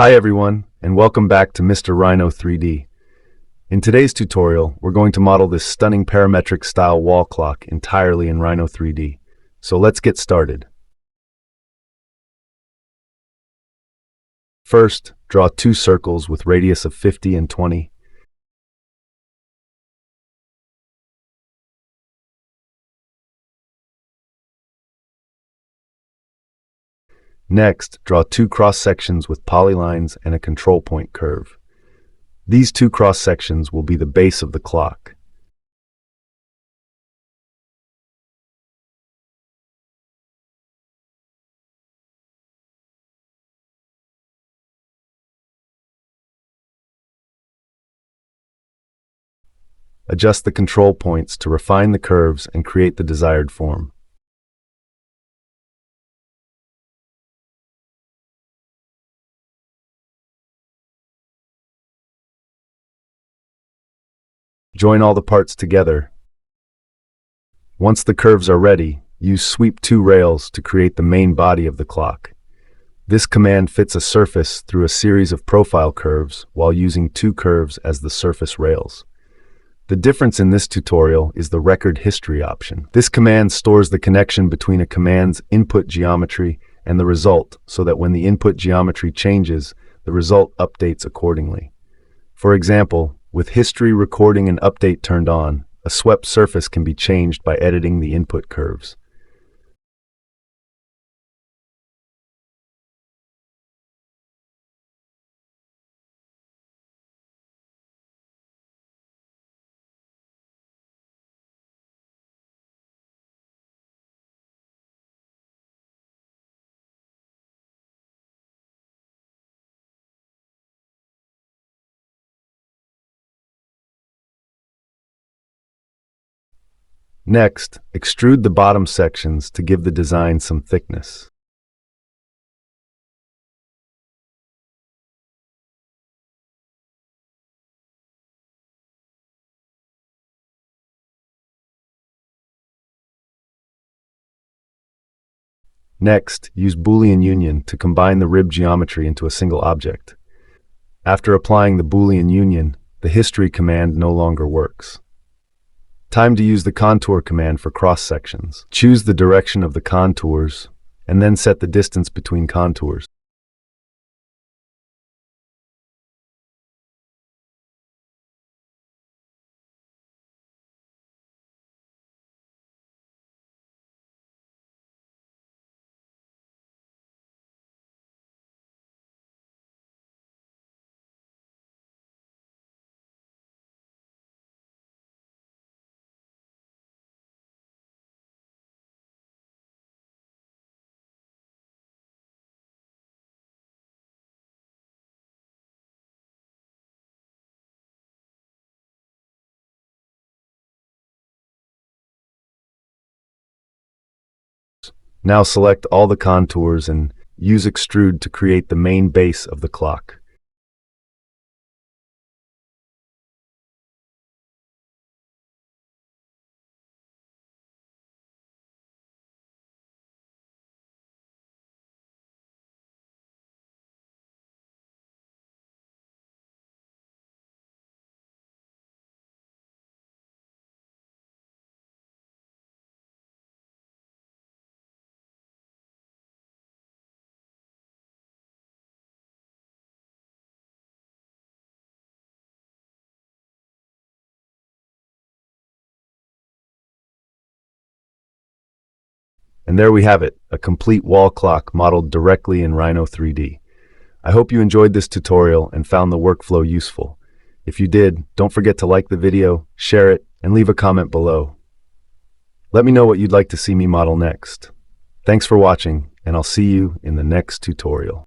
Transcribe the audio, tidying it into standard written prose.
Hi everyone, and welcome back to Mr. Rhino 3D. In today's tutorial, we're going to model this stunning parametric style wall clock entirely in Rhino 3D. So let's get started. First, draw two circles with radius of 50 and 20. Next, draw two cross-sections with polylines and a control point curve. These two cross-sections will be the base of the clock. Adjust the control points to refine the curves and create the desired form. Join all the parts together. Once the curves are ready, use Sweep 2 rails to create the main body of the clock. This command fits a surface through a series of profile curves while using two curves as the surface rails. The difference in this tutorial is the record history option. This command stores the connection between a command's input geometry and the result so that when the input geometry changes, the result updates accordingly. For example, with history recording and update turned on, a swept surface can be changed by editing the input curves. Next, extrude the bottom sections to give the design some thickness. Next, use Boolean union to combine the rib geometry into a single object. After applying the Boolean union, the history command no longer works. Time to use the contour command for cross-sections. Choose the direction of the contours, and then set the distance between contours. Now select all the contours and use Extrude to create the main base of the clock. And there we have it, a complete wall clock modeled directly in Rhino 3D. I hope you enjoyed this tutorial and found the workflow useful. If you did, don't forget to like the video, share it, and leave a comment below. Let me know what you'd like to see me model next. Thanks for watching, and I'll see you in the next tutorial.